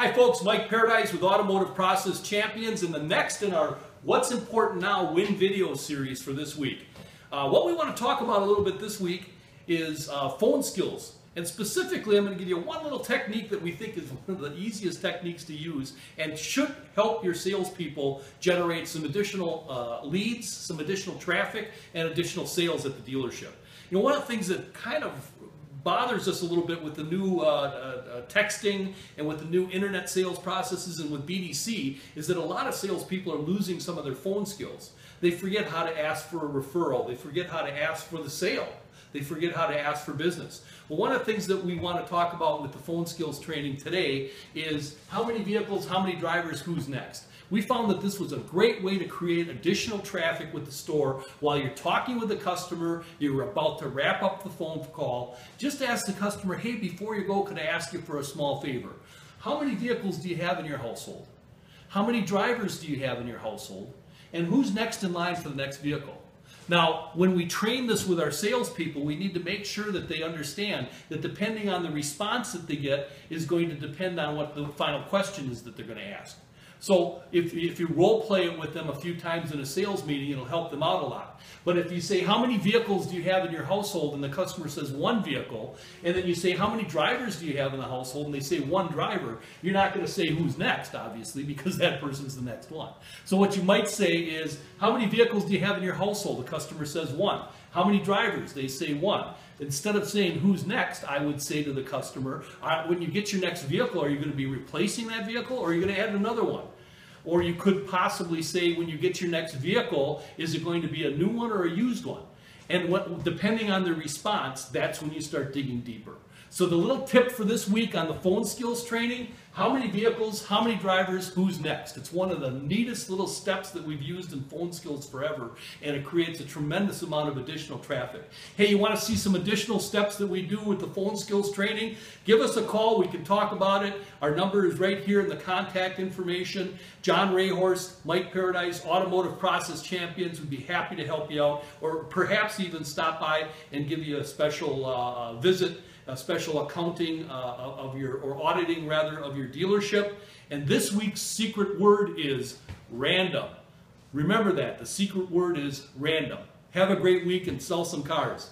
Hi folks, Mike Paradies with Automotive Process Champions, and the next in our What's Important Now Win video series for this week. What we want to talk about a little bit this week is phone skills. And specifically, I'm going to give you one little technique that we think is one of the easiest techniques to use and should help your salespeople generate some additional leads, some additional traffic, and additional sales at the dealership. You know, one of the things that kind of bothers us a little bit with the new texting and with the new internet sales processes and with BDC is that a lot of salespeople are losing some of their phone skills. They forget how to ask for a referral. They forget how to ask for the sale. They forget how to ask for business. Well, one of the things that we want to talk about with the phone skills training today is how many vehicles, how many drivers, who's next. We found that this was a great way to create additional traffic with the store while you're talking with the customer, you're about to wrap up the phone call. Just ask the customer, hey, before you go, can I ask you for a small favor? How many vehicles do you have in your household? How many drivers do you have in your household? And who's next in line for the next vehicle? Now, when we train this with our salespeople, we need to make sure that they understand that depending on the response that they get is going to depend on what the final question is that they're going to ask. So if you role play it with them a few times in a sales meeting, it'll help them out a lot. But if you say, how many vehicles do you have in your household? And the customer says one vehicle, and then you say, how many drivers do you have in the household? And they say one driver, you're not going to say who's next, obviously, because that person's the next one. So what you might say is, how many vehicles do you have in your household? The customer says one. How many drivers? They say one. Instead of saying who's next, I would say to the customer, when you get your next vehicle, are you going to be replacing that vehicle or are you going to add another one? Or you could possibly say, when you get your next vehicle, is it going to be a new one or a used one? And depending on the response, that's when you start digging deeper. So the little tip for this week on the phone skills training, how many vehicles, how many drivers, who's next? It's one of the neatest little steps that we've used in phone skills forever, and it creates a tremendous amount of additional traffic. Hey, you want to see some additional steps that we do with the phone skills training? Give us a call. We can talk about it. Our number is right here in the contact information. John Rayhorst, Mike Paradies, Automotive Process Champions would be happy to help you out, or perhaps even stop by and give you a special visit, a special accounting or auditing rather of your dealership. And this week's secret word is random. Remember that, the secret word is random. Have a great week and sell some cars.